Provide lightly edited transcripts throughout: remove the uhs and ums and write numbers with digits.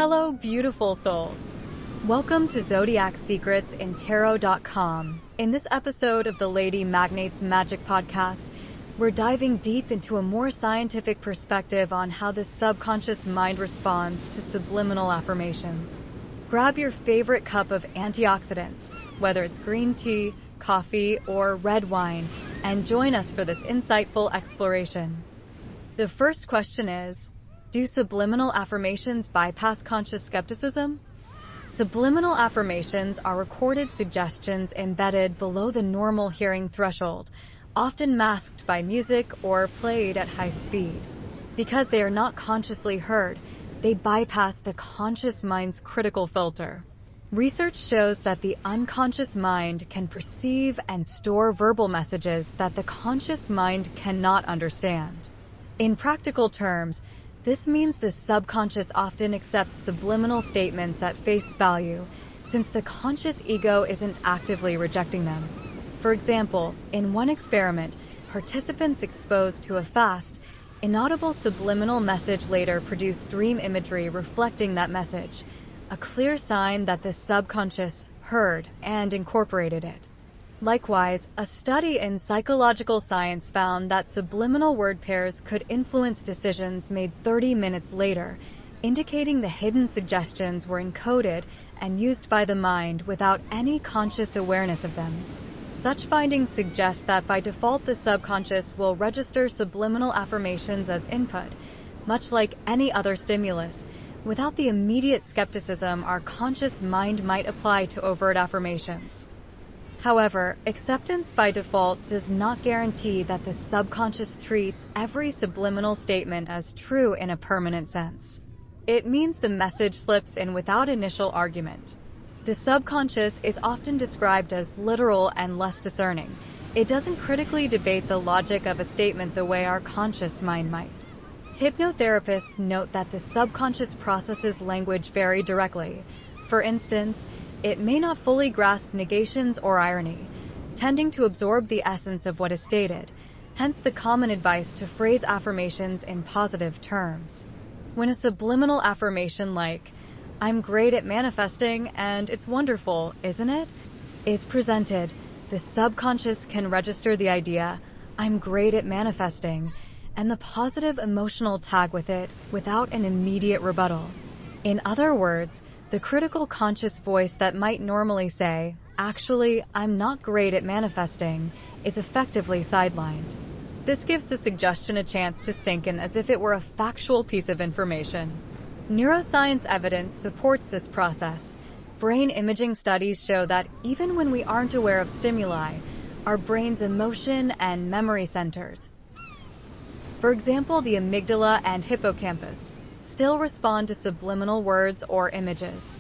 Hello, beautiful souls. Welcome to Zodiac Secrets in Tarot.com. In this episode of the Lady Magnate's Magic Podcast, we're diving deep into a more scientific perspective on how the subconscious mind responds to subliminal affirmations. Grab your favorite cup of antioxidants, whether it's green tea, coffee, or red wine, and join us for this insightful exploration. The first question is, do subliminal affirmations bypass conscious skepticism? Subliminal affirmations are recorded suggestions embedded below the normal hearing threshold, often masked by music or played at high speed. Because they are not consciously heard, they bypass the conscious mind's critical filter. Research shows that the unconscious mind can perceive and store verbal messages that the conscious mind cannot understand. In practical terms, this means the subconscious often accepts subliminal statements at face value, since the conscious ego isn't actively rejecting them. For example, in one experiment, participants exposed to a fast, inaudible subliminal message later produced dream imagery reflecting that message, a clear sign that the subconscious heard and incorporated it. Likewise, a study in psychological science found that subliminal word pairs could influence decisions made 30 minutes later, indicating the hidden suggestions were encoded and used by the mind without any conscious awareness of them. Such findings suggest that by default the subconscious will register subliminal affirmations as input, much like any other stimulus, without the immediate skepticism our conscious mind might apply to overt affirmations. However, acceptance by default does not guarantee that the subconscious treats every subliminal statement as true in a permanent sense. It means the message slips in without initial argument. The subconscious is often described as literal and less discerning. It doesn't critically debate the logic of a statement the way our conscious mind might. Hypnotherapists note that the subconscious processes language very directly. For instance, it may not fully grasp negations or irony, tending to absorb the essence of what is stated, hence the common advice to phrase affirmations in positive terms. When a subliminal affirmation like, "I'm great at manifesting and it's wonderful, isn't it?" is presented, the subconscious can register the idea, "I'm great at manifesting," and the positive emotional tag with it without an immediate rebuttal. In other words, the critical conscious voice that might normally say, "Actually, I'm not great at manifesting," is effectively sidelined. This gives the suggestion a chance to sink in as if it were a factual piece of information. Neuroscience evidence supports this process. Brain imaging studies show that even when we aren't aware of stimuli, our brain's emotion and memory centers, for example, the amygdala and hippocampus, still respond to subliminal words or images.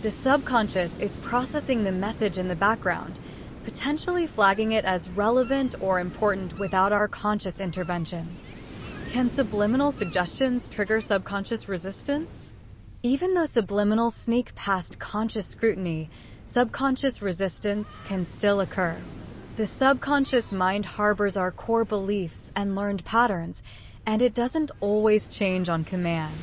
The subconscious is processing the message in the background, potentially flagging it as relevant or important without our conscious intervention. Can subliminal suggestions trigger subconscious resistance? Even though subliminals sneak past conscious scrutiny, subconscious resistance can still occur. The subconscious mind harbors our core beliefs and learned patterns, and it doesn't always change on command.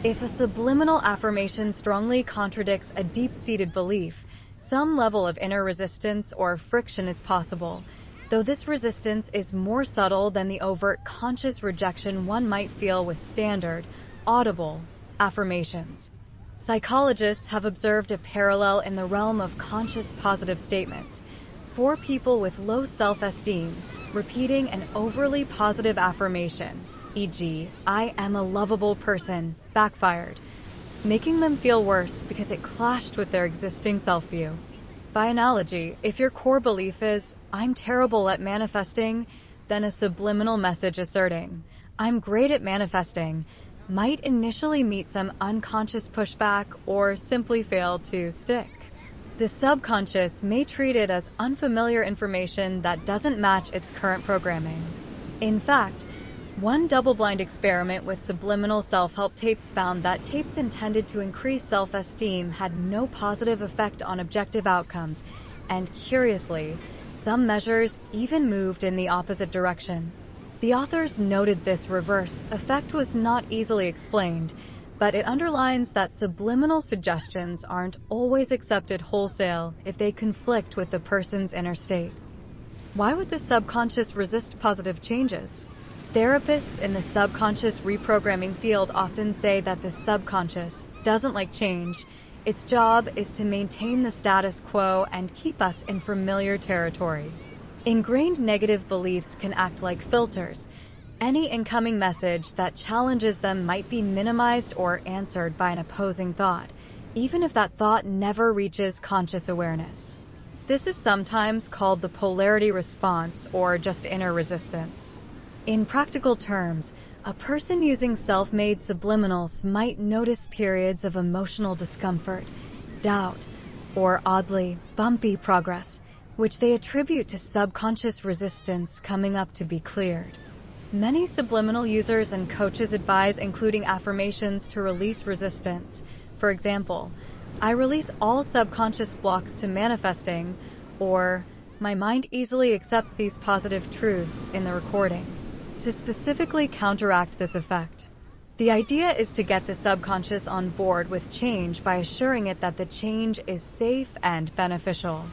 If a subliminal affirmation strongly contradicts a deep-seated belief, some level of inner resistance or friction is possible, though this resistance is more subtle than the overt conscious rejection one might feel with standard, audible affirmations. Psychologists have observed a parallel in the realm of conscious positive statements. For people with low self-esteem, repeating an overly positive affirmation, e.g., "I am a lovable person," backfired, making them feel worse because it clashed with their existing self-view. By analogy, if your core belief is, "I'm terrible at manifesting," then a subliminal message asserting, "I'm great at manifesting," might initially meet some unconscious pushback or simply fail to stick. The subconscious may treat it as unfamiliar information that doesn't match its current programming. In fact, one double-blind experiment with subliminal self-help tapes found that tapes intended to increase self-esteem had no positive effect on objective outcomes, and curiously, some measures even moved in the opposite direction. The authors noted this reverse effect was not easily explained, but it underlines that subliminal suggestions aren't always accepted wholesale if they conflict with the person's inner state. Why would the subconscious resist positive changes? Therapists in the subconscious reprogramming field often say that the subconscious doesn't like change. Its job is to maintain the status quo and keep us in familiar territory. Ingrained negative beliefs can act like filters. Any incoming message that challenges them might be minimized or answered by an opposing thought, even if that thought never reaches conscious awareness. This is sometimes called the polarity response or just inner resistance. In practical terms, a person using self-made subliminals might notice periods of emotional discomfort, doubt, or oddly bumpy progress, which they attribute to subconscious resistance coming up to be cleared. Many subliminal users and coaches advise including affirmations to release resistance. For example, I release all subconscious blocks to manifesting, or my mind easily accepts these positive truths in the recording, to specifically counteract this effect. The idea is to get the subconscious on board with change by assuring it that the change is safe and beneficial.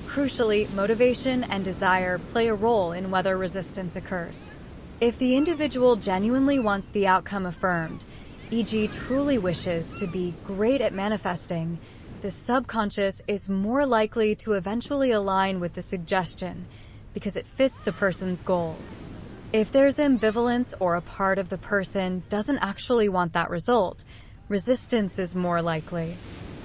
Crucially, motivation and desire play a role in whether resistance occurs. If the individual genuinely wants the outcome affirmed, e.g. truly wishes to be great at manifesting, the subconscious is more likely to eventually align with the suggestion because it fits the person's goals. If there's ambivalence or a part of the person doesn't actually want that result, resistance is more likely.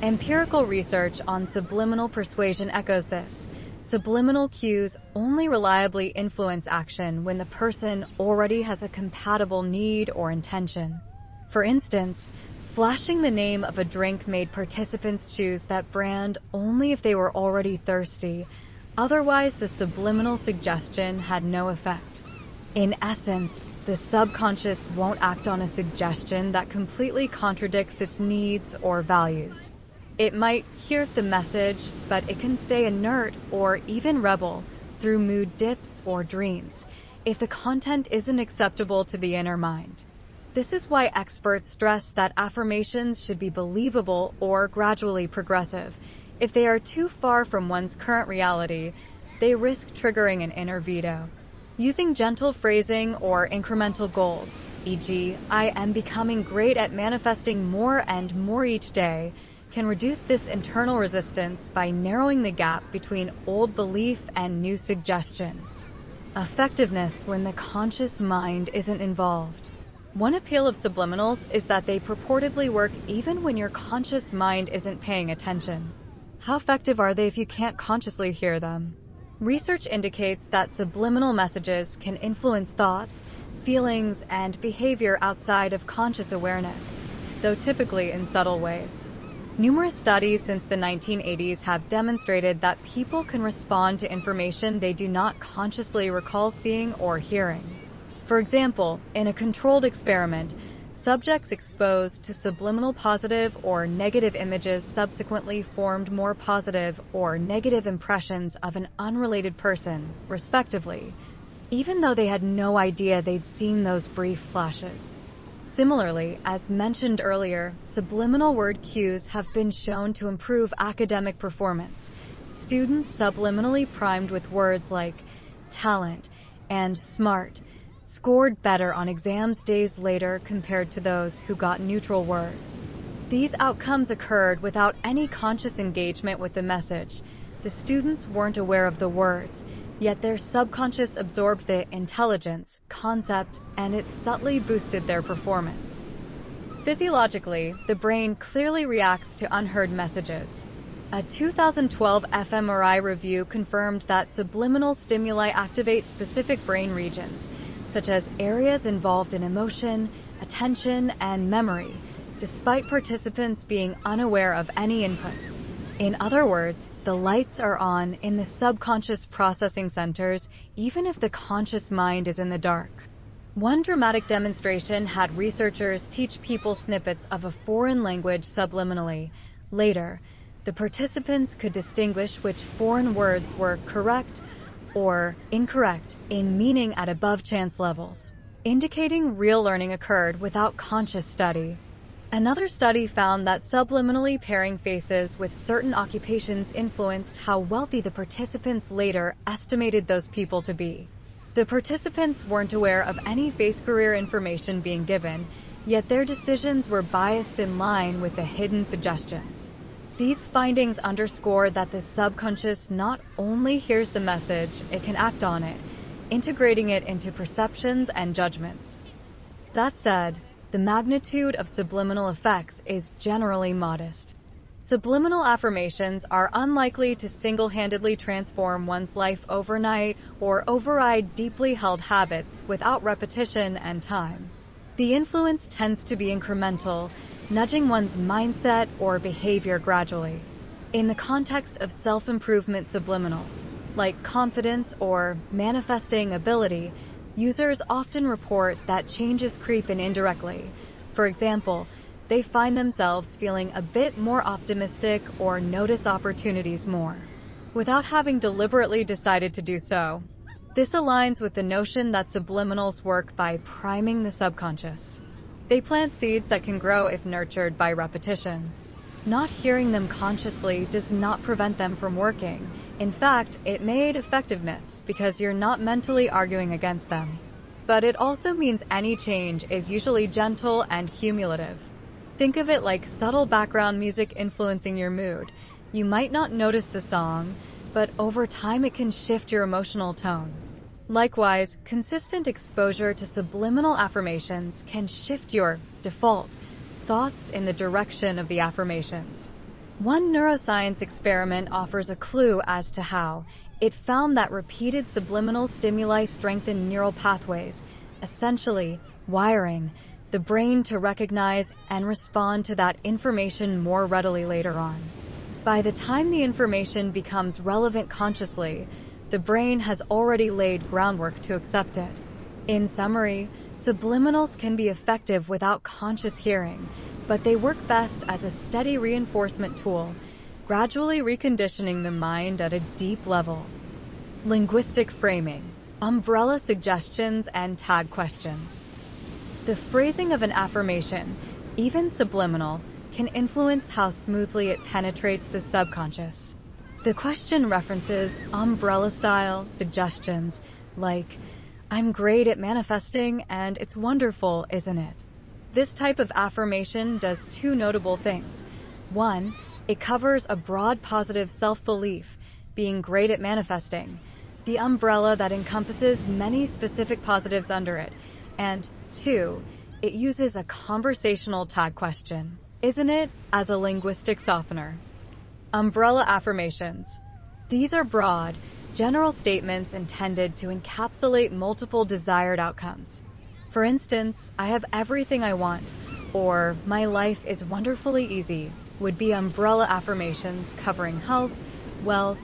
Empirical research on subliminal persuasion echoes this. Subliminal cues only reliably influence action when the person already has a compatible need or intention. For instance, flashing the name of a drink made participants choose that brand only if they were already thirsty. Otherwise, the subliminal suggestion had no effect. In essence, the subconscious won't act on a suggestion that completely contradicts its needs or values. It might hear the message, but it can stay inert or even rebel through mood dips or dreams if the content isn't acceptable to the inner mind. This is why experts stress that affirmations should be believable or gradually progressive. If they are too far from one's current reality, they risk triggering an inner veto. Using gentle phrasing or incremental goals, e.g., I am becoming great at manifesting more and more each day, can reduce this internal resistance by narrowing the gap between old belief and new suggestion. Effectiveness when the conscious mind isn't involved. One appeal of subliminals is that they purportedly work even when your conscious mind isn't paying attention. How effective are they if you can't consciously hear them? Research indicates that subliminal messages can influence thoughts, feelings, and behavior outside of conscious awareness, though typically in subtle ways. Numerous studies since the 1980s have demonstrated that people can respond to information they do not consciously recall seeing or hearing. For example, in a controlled experiment, subjects exposed to subliminal positive or negative images subsequently formed more positive or negative impressions of an unrelated person, respectively, even though they had no idea they'd seen those brief flashes. Similarly, as mentioned earlier, subliminal word cues have been shown to improve academic performance. Students subliminally primed with words like talent and smart scored better on exams days later compared to those who got neutral words. These outcomes occurred without any conscious engagement with the message. The students weren't aware of the words, yet their subconscious absorbed the intelligence, concept, and it subtly boosted their performance. Physiologically, the brain clearly reacts to unheard messages. A 2012 fMRI review confirmed that subliminal stimuli activate specific brain regions, such as areas involved in emotion, attention, and memory, despite participants being unaware of any input. In other words, the lights are on in the subconscious processing centers, even if the conscious mind is in the dark. One dramatic demonstration had researchers teach people snippets of a foreign language subliminally. Later, the participants could distinguish which foreign words were correct or incorrect in meaning at above chance levels, indicating real learning occurred without conscious study. Another study found that subliminally pairing faces with certain occupations influenced how wealthy the participants later estimated those people to be. The participants weren't aware of any face career information being given, yet their decisions were biased in line with the hidden suggestions. These findings underscore that the subconscious not only hears the message, it can act on it, integrating it into perceptions and judgments. That said, the magnitude of subliminal effects is generally modest. Subliminal affirmations are unlikely to single-handedly transform one's life overnight or override deeply held habits without repetition and time. The influence tends to be incremental, nudging one's mindset or behavior gradually. In the context of self-improvement subliminals, like confidence or manifesting ability, users often report that changes creep in indirectly. For example, they find themselves feeling a bit more optimistic or notice opportunities more, without having deliberately decided to do so. This aligns with the notion that subliminals work by priming the subconscious. They plant seeds that can grow if nurtured by repetition. Not hearing them consciously does not prevent them from working. In fact, it may aid effectiveness because you're not mentally arguing against them. But it also means any change is usually gentle and cumulative. Think of it like subtle background music influencing your mood. You might not notice the song, but over time it can shift your emotional tone. Likewise, consistent exposure to subliminal affirmations can shift your default thoughts in the direction of the affirmations. One neuroscience experiment offers a clue as to how. It found that repeated subliminal stimuli strengthen neural pathways, essentially wiring the brain to recognize and respond to that information more readily later on. By the time the information becomes relevant consciously, the brain has already laid groundwork to accept it. In summary, subliminals can be effective without conscious hearing, but they work best as a steady reinforcement tool, gradually reconditioning the mind at a deep level. Linguistic framing, umbrella suggestions, and tag questions. The phrasing of an affirmation, even subliminal, can influence how smoothly it penetrates the subconscious. The question references umbrella-style suggestions like, "I'm great at manifesting and it's wonderful, isn't it?" This type of affirmation does two notable things. One, it covers a broad positive self-belief, being great at manifesting, the umbrella that encompasses many specific positives under it. And two, it uses a conversational tag question, "Isn't it?" as a linguistic softener. Umbrella affirmations. These are broad, general statements intended to encapsulate multiple desired outcomes. For instance, "I have everything I want," or "My life is wonderfully easy," would be umbrella affirmations covering health, wealth,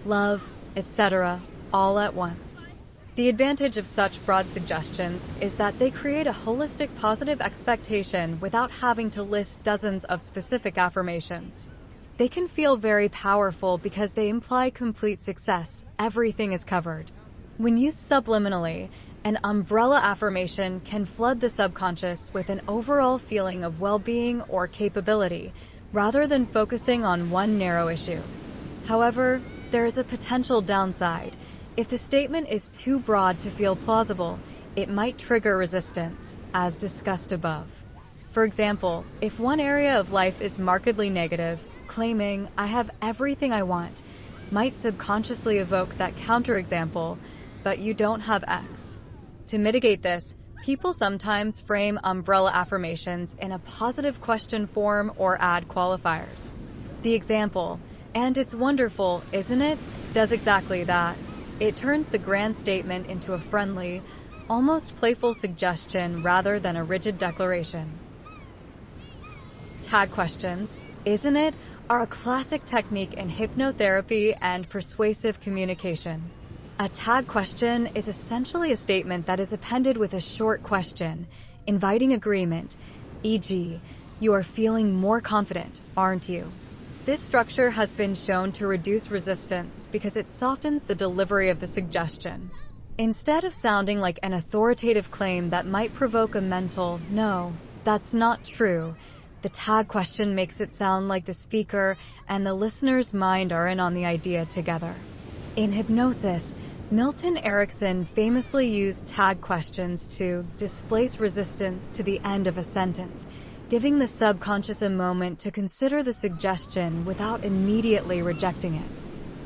love, etc., all at once. The advantage of such broad suggestions is that they create a holistic positive expectation without having to list dozens of specific affirmations. They can feel very powerful because they imply complete success. Everything is covered. When used subliminally, an umbrella affirmation can flood the subconscious with an overall feeling of well-being or capability, rather than focusing on one narrow issue. However, there is a potential downside. If the statement is too broad to feel plausible, it might trigger resistance, as discussed above. For example, if one area of life is markedly negative, claiming, "I have everything I want," might subconsciously evoke that counterexample, "But you don't have X." To mitigate this, people sometimes frame umbrella affirmations in a positive question form or add qualifiers. The example, "And it's wonderful, isn't it?" does exactly that. It turns the grand statement into a friendly, almost playful suggestion rather than a rigid declaration. Tag questions, "Isn't it?" are a classic technique in hypnotherapy and persuasive communication. A tag question is essentially a statement that is appended with a short question, inviting agreement, e.g., "You are feeling more confident, aren't you?" This structure has been shown to reduce resistance because it softens the delivery of the suggestion. Instead of sounding like an authoritative claim that might provoke a mental, "No, that's not true," The tag question makes it sound like the speaker and the listener's mind are in on the idea together. In hypnosis, Milton Erickson famously used tag questions to displace resistance to the end of a sentence, giving the subconscious a moment to consider the suggestion without immediately rejecting it.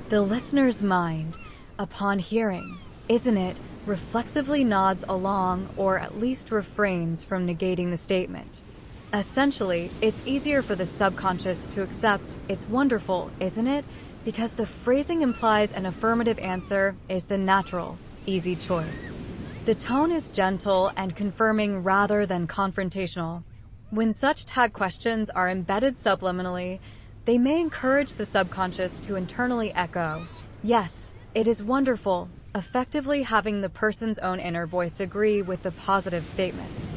The listener's mind, upon hearing, "Isn't it?" reflexively nods along or at least refrains from negating the statement. Essentially, it's easier for the subconscious to accept "It's wonderful, isn't it?" because the phrasing implies an affirmative answer is the natural, easy choice. The tone is gentle and confirming rather than confrontational. When such tag questions are embedded subliminally, they may encourage the subconscious to internally echo, "Yes, it is wonderful," effectively having the person's own inner voice agree with the positive statement.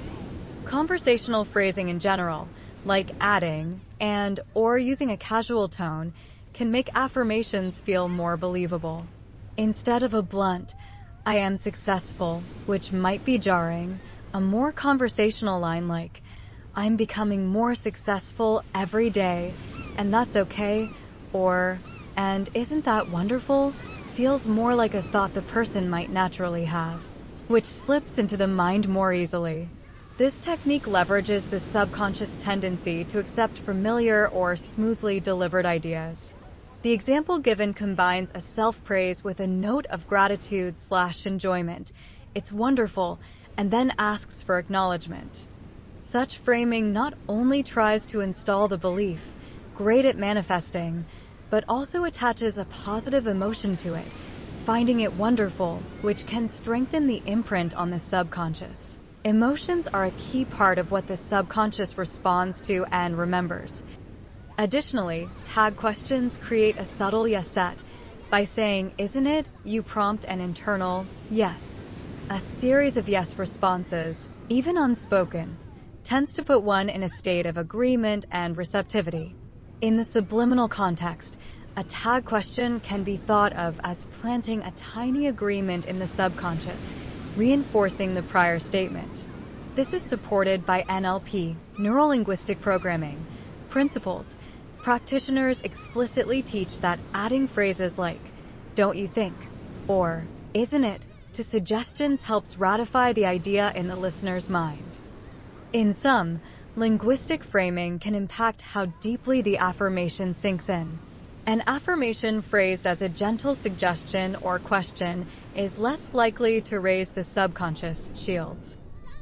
Conversational phrasing in general, like adding and or using a casual tone, can make affirmations feel more believable. Instead of a blunt, "I am successful," which might be jarring, a more conversational line like, "I'm becoming more successful every day, and that's okay," or, "And isn't that wonderful?" feels more like a thought the person might naturally have, which slips into the mind more easily. This technique leverages the subconscious tendency to accept familiar or smoothly delivered ideas. The example given combines a self-praise with a note of gratitude/enjoyment. "It's wonderful," and then asks for acknowledgement. Such framing not only tries to install the belief, "Great at manifesting," but also attaches a positive emotion to it, finding it wonderful, which can strengthen the imprint on the subconscious. Emotions are a key part of what the subconscious responds to and remembers. Additionally, tag questions create a subtle yes set. By saying, "Isn't it?" you prompt an internal yes. A series of yes responses, even unspoken, tends to put one in a state of agreement and receptivity. In the subliminal context, a tag question can be thought of as planting a tiny agreement in the subconscious, reinforcing the prior statement. This is supported by NLP, neuro-linguistic programming, principles. Practitioners explicitly teach that adding phrases like, "Don't you think?" or "Isn't it?" to suggestions helps ratify the idea in the listener's mind. In sum, linguistic framing can impact how deeply the affirmation sinks in. An affirmation phrased as a gentle suggestion or question is less likely to raise the subconscious shields.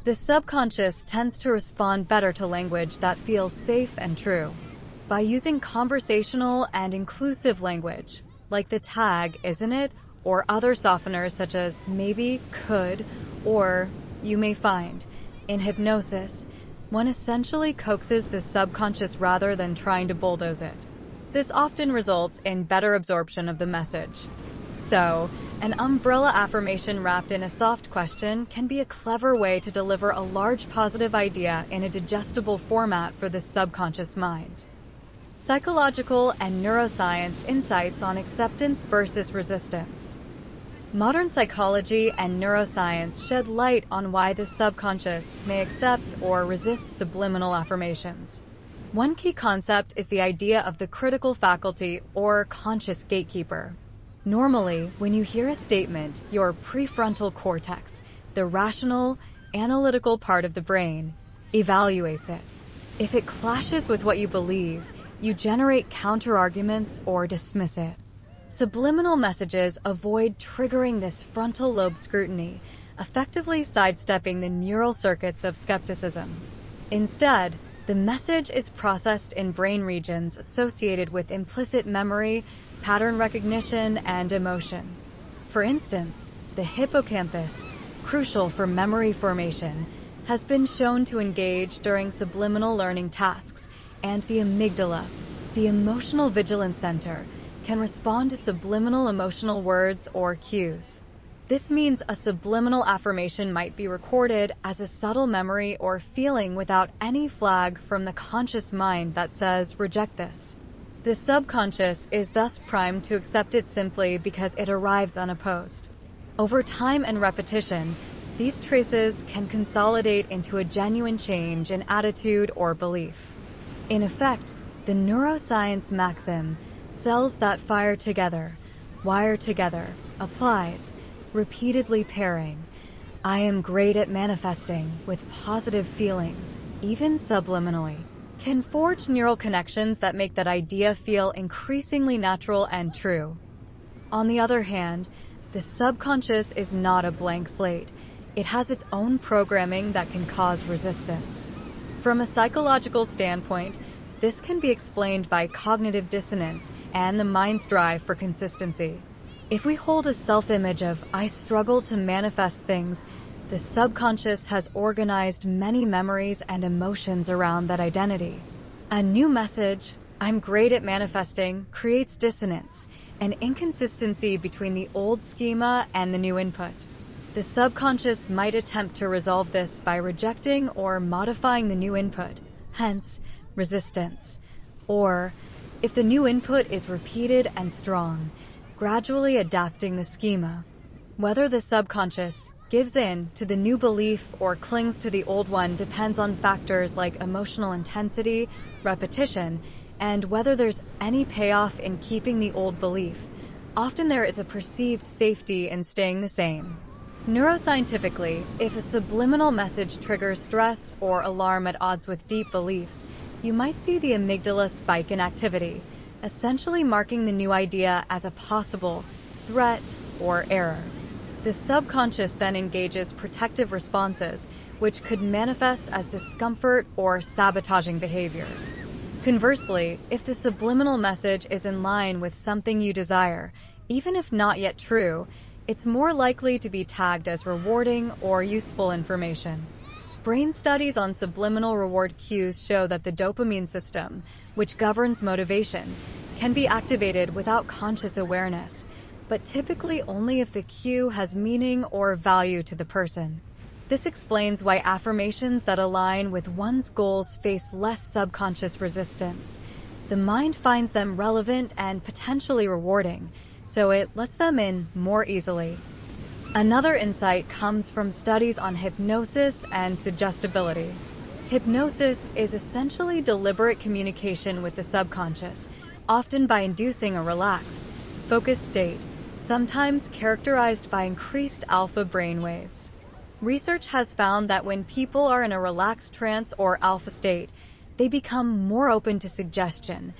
The subconscious tends to respond better to language that feels safe and true. By using conversational and inclusive language, like the tag, "Isn't it?" or other softeners such as maybe, could, or you may find, in hypnosis, one essentially coaxes the subconscious rather than trying to bulldoze it. This often results in better absorption of the message. So, an umbrella affirmation wrapped in a soft question can be a clever way to deliver a large positive idea in a digestible format for the subconscious mind. Psychological and neuroscience insights on acceptance versus resistance. Modern psychology and neuroscience shed light on why the subconscious may accept or resist subliminal affirmations. One key concept is the idea of the critical faculty or conscious gatekeeper. Normally, when you hear a statement, your prefrontal cortex, the rational, analytical part of the brain, evaluates it. If it clashes with what you believe, you generate counterarguments or dismiss it. Subliminal messages avoid triggering this frontal lobe scrutiny, effectively sidestepping the neural circuits of skepticism. Instead, the message is processed in brain regions associated with implicit memory, pattern recognition, and emotion. For instance, the hippocampus, crucial for memory formation, has been shown to engage during subliminal learning tasks, and the amygdala, the emotional vigilance center, can respond to subliminal emotional words or cues. This means a subliminal affirmation might be recorded as a subtle memory or feeling without any flag from the conscious mind that says, "Reject this." The subconscious is thus primed to accept it simply because it arrives unopposed. Over time and repetition, these traces can consolidate into a genuine change in attitude or belief. In effect, the neuroscience maxim, cells that fire together, wire together, applies, repeatedly pairing. I am great at manifesting with positive feelings, even subliminally, can forge neural connections that make that idea feel increasingly natural and true. On the other hand, the subconscious is not a blank slate. It has its own programming that can cause resistance. From a psychological standpoint, this can be explained by cognitive dissonance and the mind's drive for consistency. If we hold a self-image of, I struggle to manifest things, the subconscious has organized many memories and emotions around that identity. A new message, I'm great at manifesting, creates dissonance, an inconsistency between the old schema and the new input. The subconscious might attempt to resolve this by rejecting or modifying the new input, hence resistance. Or, if the new input is repeated and strong, gradually adapting the schema. Whether the subconscious gives in to the new belief or clings to the old one depends on factors like emotional intensity, repetition, and whether there's any payoff in keeping the old belief. Often there is a perceived safety in staying the same. Neuroscientifically, if a subliminal message triggers stress or alarm at odds with deep beliefs, you might see the amygdala spike in activity, essentially marking the new idea as a possible threat or error. The subconscious then engages protective responses, which could manifest as discomfort or sabotaging behaviors. Conversely, if the subliminal message is in line with something you desire, even if not yet true, it's more likely to be tagged as rewarding or useful information. Brain studies on subliminal reward cues show that the dopamine system, which governs motivation, can be activated without conscious awareness, but typically only if the cue has meaning or value to the person. This explains why affirmations that align with one's goals face less subconscious resistance. The mind finds them relevant and potentially rewarding, so it lets them in more easily. Another insight comes from studies on hypnosis and suggestibility. Hypnosis is essentially deliberate communication with the subconscious, often by inducing a relaxed, focused state, sometimes characterized by increased alpha brainwaves. Research has found that when people are in a relaxed trance or alpha state, they become more open to suggestion.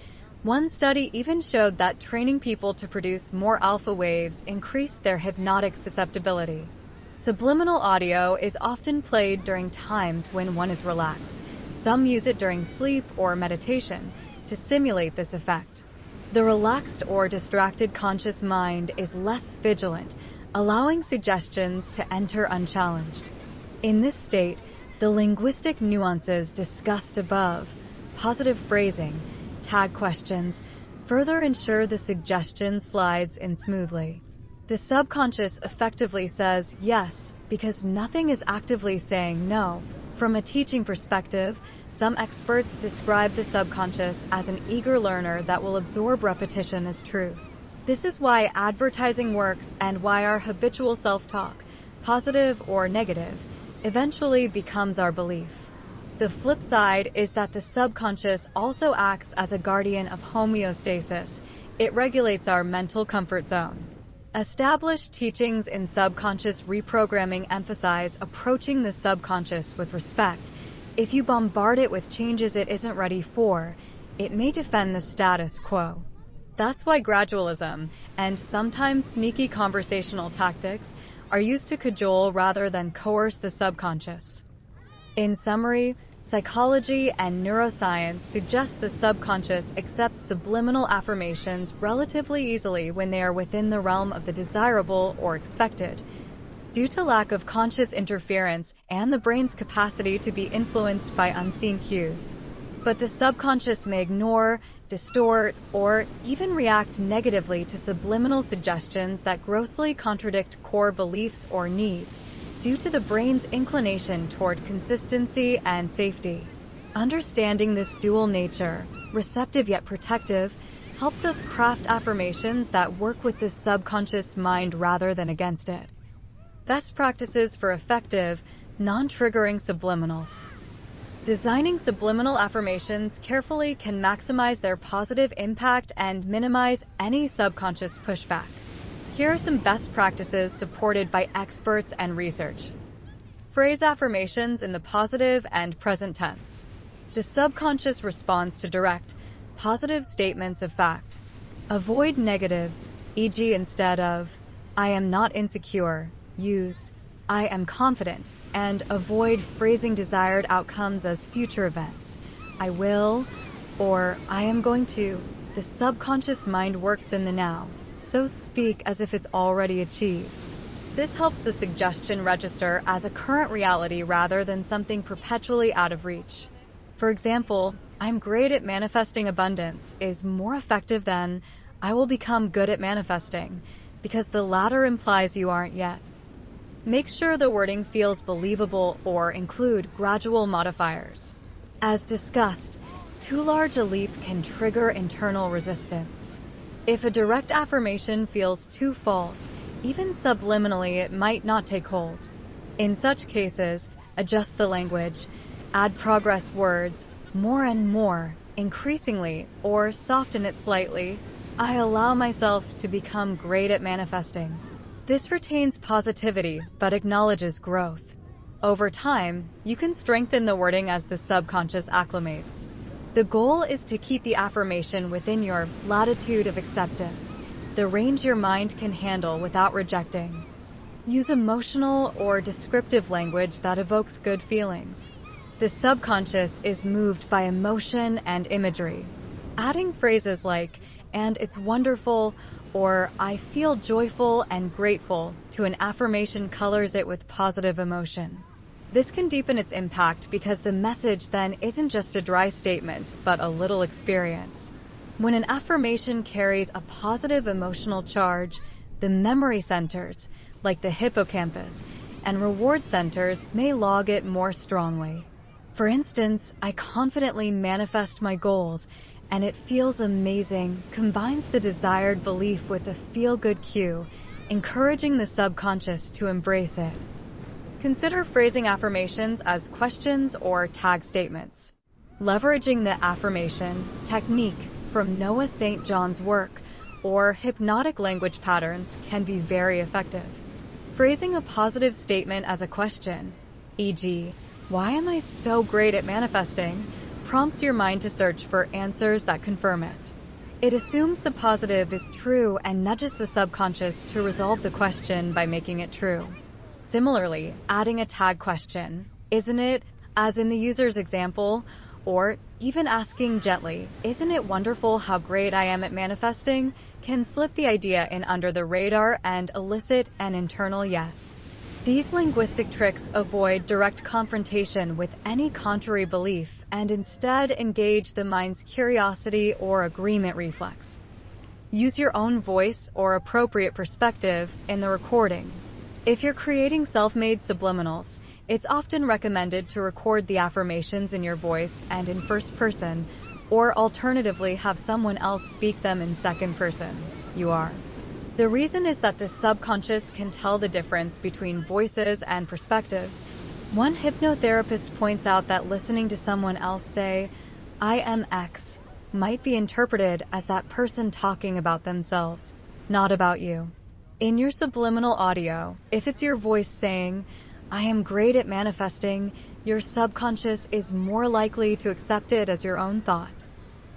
One study even showed that training people to produce more alpha waves increased their hypnotic susceptibility. Subliminal audio is often played during times when one is relaxed. Some use it during sleep or meditation to simulate this effect. The relaxed or distracted conscious mind is less vigilant, allowing suggestions to enter unchallenged. In this state, the linguistic nuances discussed above, positive phrasing, tag questions, further ensure the suggestion slides in smoothly. The subconscious effectively says yes because nothing is actively saying no. From a teaching perspective, some experts describe the subconscious as an eager learner that will absorb repetition as truth. This is why advertising works and why our habitual self-talk, positive or negative, eventually becomes our belief. The flip side is that the subconscious also acts as a guardian of homeostasis. It regulates our mental comfort zone. Established teachings in subconscious reprogramming emphasize approaching the subconscious with respect. If you bombard it with changes it isn't ready for, it may defend the status quo. That's why gradualism and sometimes sneaky conversational tactics are used to cajole rather than coerce the subconscious. In summary, psychology and neuroscience suggest the subconscious accepts subliminal affirmations relatively easily when they are within the realm of the desirable or expected, due to lack of conscious interference and the brain's capacity to be influenced by unseen cues. But the subconscious may ignore, distort, or even react negatively to subliminal suggestions that grossly contradict core beliefs or needs, due to the brain's inclination toward consistency and safety. Understanding this dual nature, receptive yet protective, helps us craft affirmations that work with the subconscious mind rather than against it. Best practices for effective, non-triggering subliminals. Designing subliminal affirmations carefully can maximize their positive impact and minimize any subconscious pushback. Here are some best practices supported by experts and research. Phrase affirmations in the positive and present tense. The subconscious responds to direct, positive statements of fact. Avoid negatives, e.g. instead of, I am not insecure, use, I am confident, and avoid phrasing desired outcomes as future events. I will, or I am going to. The subconscious mind works in the now, so speak as if it's already achieved. This helps the suggestion register as a current reality rather than something perpetually out of reach. For example, I'm great at manifesting abundance is more effective than I will become good at manifesting, because the latter implies you aren't yet. Make sure the wording feels believable or include gradual modifiers. As discussed, too large a leap can trigger internal resistance. If a direct affirmation feels too false, even subliminally it might not take hold. In such cases, adjust the language, add progress words, more and more, increasingly, or soften it slightly. I allow myself to become great at manifesting. This retains positivity but acknowledges growth. Over time, you can strengthen the wording as the subconscious acclimates. The goal is to keep the affirmation within your latitude of acceptance, the range your mind can handle without rejecting. Use emotional or descriptive language that evokes good feelings. The subconscious is moved by emotion and imagery. Adding phrases like, and it's wonderful, or I feel joyful and grateful to an affirmation colors it with positive emotion. This can deepen its impact because the message then isn't just a dry statement, but a little experience. When an affirmation carries a positive emotional charge, the memory centers, like the hippocampus, and reward centers may log it more strongly. For instance, I confidently manifest my goals, and it feels amazing, combines the desired belief with a feel-good cue, encouraging the subconscious to embrace it. Consider phrasing affirmations as questions or tag statements. Leveraging the affirmation technique from Noah St. John's work or hypnotic language patterns can be very effective. Phrasing a positive statement as a question, e.g., why am I so great at manifesting, prompts your mind to search for answers that confirm it. It assumes the positive is true and nudges the subconscious to resolve the question by making it true. Similarly, adding a tag question, isn't it, as in the user's example, or even asking gently, isn't it wonderful how great I am at manifesting, can slip the idea in under the radar and elicit an internal yes. These linguistic tricks avoid direct confrontation with any contrary belief and instead engage the mind's curiosity or agreement reflex. Use your own voice or appropriate perspective in the recording. If you're creating self-made subliminals, it's often recommended to record the affirmations in your voice and in first person, or alternatively have someone else speak them in second person. You are. The reason is that the subconscious can tell the difference between voices and perspectives. One hypnotherapist points out that listening to someone else say, I am X, might be interpreted as that person talking about themselves, not about you. In your subliminal audio, if it's your voice saying, I am great at manifesting, your subconscious is more likely to accept it as your own thought.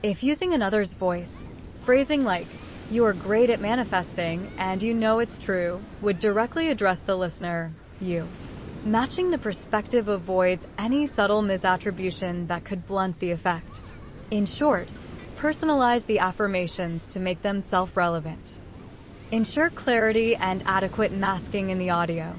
If using another's voice, phrasing like, you are great at manifesting, and you know it's true, would directly address the listener, you. Matching the perspective avoids any subtle misattribution that could blunt the effect. In short, personalize the affirmations to make them self-relevant. Ensure clarity and adequate masking in the audio.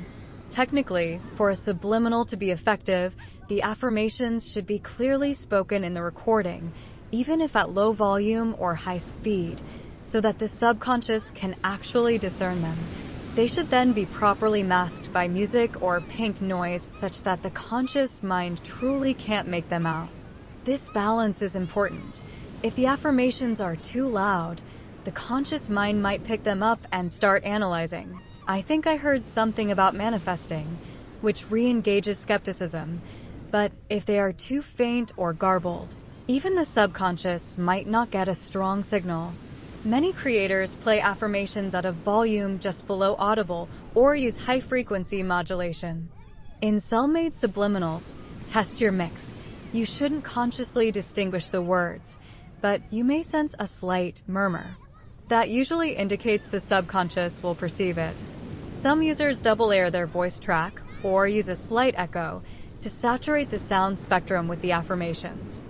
Technically, for a subliminal to be effective, the affirmations should be clearly spoken in the recording, even if at low volume or high speed, so that the subconscious can actually discern them. They should then be properly masked by music or pink noise such that the conscious mind truly can't make them out. This balance is important. If the affirmations are too loud, the conscious mind might pick them up and start analyzing. I think I heard something about manifesting, which re-engages skepticism. But if they are too faint or garbled, even the subconscious might not get a strong signal. Many creators play affirmations at a volume just below audible or use high-frequency modulation. In cell-made subliminals, test your mix. You shouldn't consciously distinguish the words, but you may sense a slight murmur. That usually indicates the subconscious will perceive it. Some users double-layer their voice track or use a slight echo to saturate the sound spectrum with the affirmations.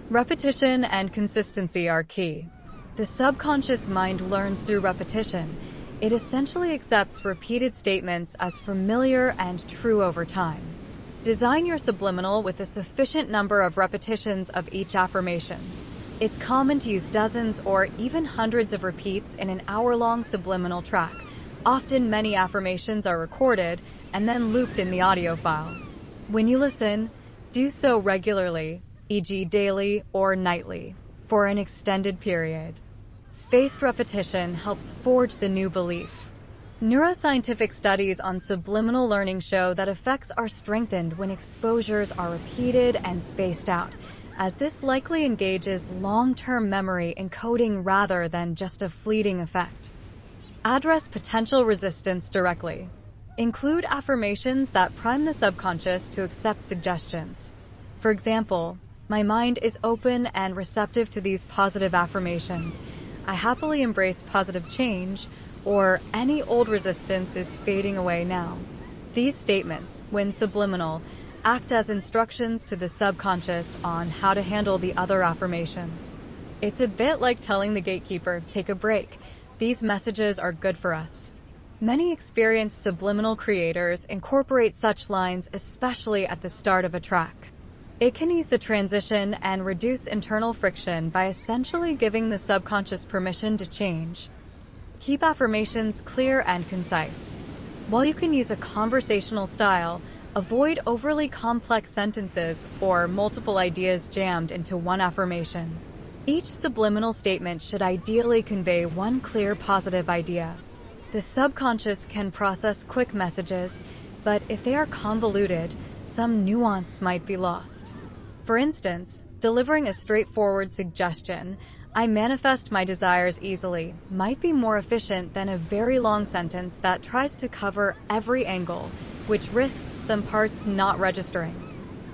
Repetition and consistency are key. The subconscious mind learns through repetition. It essentially accepts repeated statements as familiar and true over time. Design your subliminal with a sufficient number of repetitions of each affirmation. It's common to use dozens or even hundreds of repeats in an hour-long subliminal track. Often many affirmations are recorded and then looped in the audio file. When you listen, do so regularly, e.g. daily or nightly, for an extended period. Spaced repetition helps forge the new belief. Neuroscientific studies on subliminal learning show that effects are strengthened when exposures are repeated and spaced out, as this likely engages long-term memory encoding rather than just a fleeting effect. Address potential resistance directly. Include affirmations that prime the subconscious to accept suggestions. For example, my mind is open and receptive to these positive affirmations. I happily embrace positive change, or any old resistance is fading away now. These statements, when subliminal, act as instructions to the subconscious on how to handle the other affirmations. It's a bit like telling the gatekeeper, take a break. These messages are good for us. Many experienced subliminal creators incorporate such lines, especially at the start of a track. It can ease the transition and reduce internal friction by essentially giving the subconscious permission to change. Keep affirmations clear and concise. While you can use a conversational style, avoid overly complex sentences or multiple ideas jammed into one affirmation. Each subliminal statement should ideally convey one clear positive idea. The subconscious can process quick messages, but if they are convoluted, some nuance might be lost. For instance, delivering a straightforward suggestion, I manifest my desires easily, might be more efficient than a very long sentence that tries to cover every angle, which risks some parts not registering.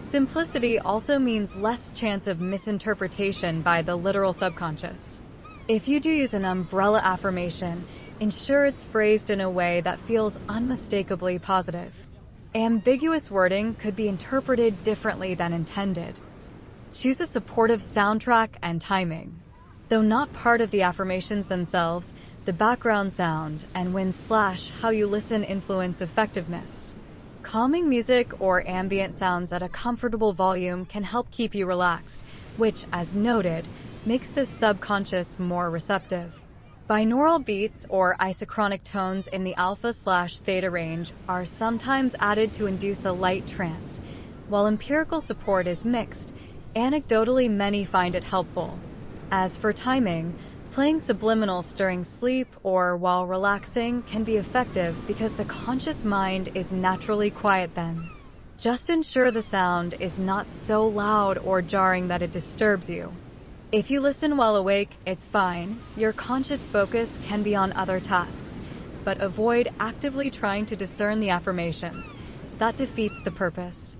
Simplicity also means less chance of misinterpretation by the literal subconscious. If you do use an umbrella affirmation, ensure it's phrased in a way that feels unmistakably positive. Ambiguous wording could be interpreted differently than intended. Choose a supportive soundtrack and timing. Though not part of the affirmations themselves, the background sound and how you listen influence effectiveness. Calming music or ambient sounds at a comfortable volume can help keep you relaxed, which, as noted, makes the subconscious more receptive. Binaural beats or isochronic tones in the alpha/theta range are sometimes added to induce a light trance. While empirical support is mixed, anecdotally many find it helpful. As for timing, playing subliminals during sleep or while relaxing can be effective because the conscious mind is naturally quiet then. Just ensure the sound is not so loud or jarring that it disturbs you. If you listen while awake, it's fine. Your conscious focus can be on other tasks, but avoid actively trying to discern the affirmations. That defeats the purpose.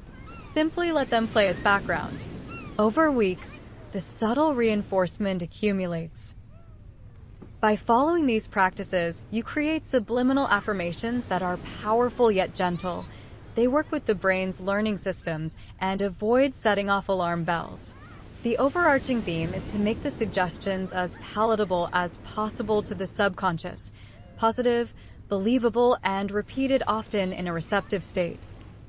Simply let them play as background. Over weeks, the subtle reinforcement accumulates. By following these practices, you create subliminal affirmations that are powerful yet gentle. They work with the brain's learning systems and avoid setting off alarm bells. The overarching theme is to make the suggestions as palatable as possible to the subconscious, positive, believable, and repeated often in a receptive state.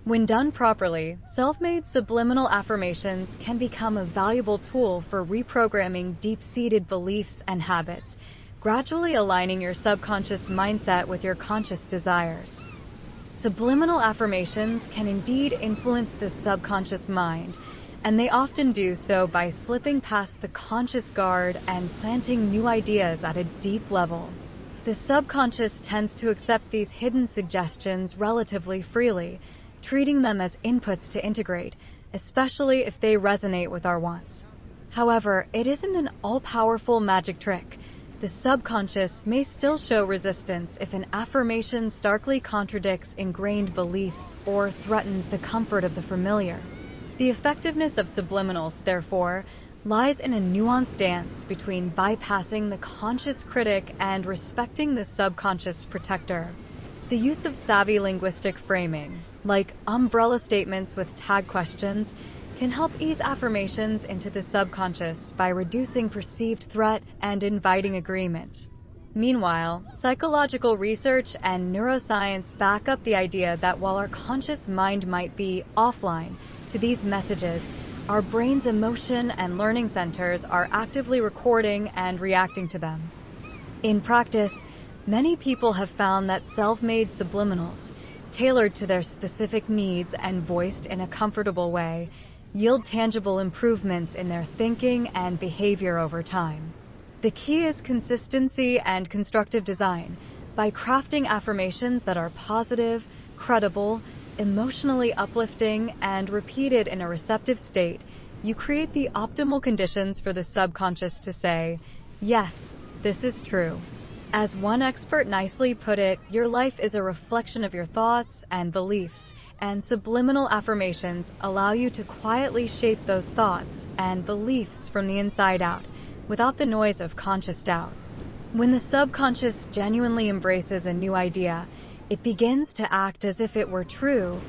When done properly, self-made subliminal affirmations can become a valuable tool for reprogramming deep-seated beliefs and habits, gradually aligning your subconscious mindset with your conscious desires. Subliminal affirmations can indeed influence the subconscious mind, and they often do so by slipping past the conscious guard and planting new ideas at a deep level. The subconscious tends to accept these hidden suggestions relatively freely, treating them as inputs to integrate, especially if they resonate with our wants. However, it isn't an all-powerful magic trick. The subconscious may still show resistance if an affirmation starkly contradicts ingrained beliefs or threatens the comfort of the familiar. The effectiveness of subliminals, therefore, lies in a nuanced dance between bypassing the conscious critic and respecting the subconscious protector. The use of savvy linguistic framing, like umbrella statements with tag questions, can help ease affirmations into the subconscious by reducing perceived threat and inviting agreement. Meanwhile, psychological research and neuroscience back up the idea that while our conscious mind might be offline to these messages, our brain's emotion and learning centers are actively recording and reacting to them. In practice, many people have found that self-made subliminals, tailored to their specific needs and voiced in a comfortable way, yield tangible improvements in their thinking and behavior over time. The key is consistency and constructive design. By crafting affirmations that are positive, credible, emotionally uplifting, and repeated in a receptive state, you create the optimal conditions for the subconscious to say, "Yes, this is true." As one expert nicely put it, your life is a reflection of your thoughts and beliefs, and subliminal affirmations allow you to quietly shape those thoughts and beliefs from the inside out, without the noise of conscious doubt. When the subconscious genuinely embraces a new idea, it begins to act as if it were true,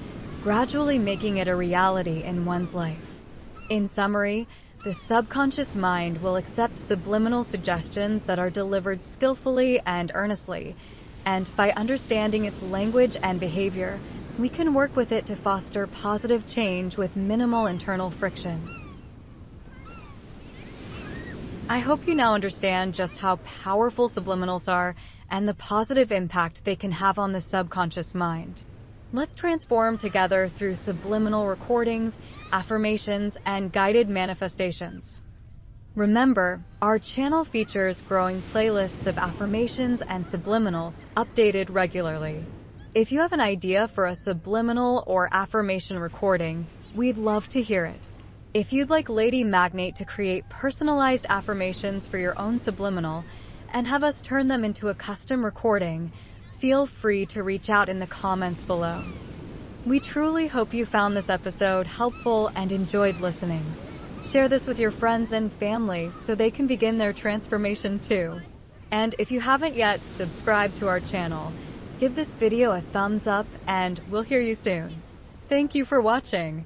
gradually making it a reality in one's life. In summary, the subconscious mind will accept subliminal suggestions that are delivered skillfully and earnestly, and by understanding its language and behavior, we can work with it to foster positive change with minimal internal friction. I hope you now understand just how powerful subliminals are and the positive impact they can have on the subconscious mind. Let's transform together through subliminal recordings, affirmations, and guided manifestations. Remember, our channel features growing playlists of affirmations and subliminals updated regularly. If you have an idea for a subliminal or affirmation recording, we'd love to hear it. If you'd like Lady Magnate to create personalized affirmations for your own subliminal and have us turn them into a custom recording, feel free to reach out in the comments below. We truly hope you found this episode helpful and enjoyed listening. Share this with your friends and family so they can begin their transformation too. And if you haven't yet subscribed to our channel, give this video a thumbs up and we'll hear you soon. Thank you for watching.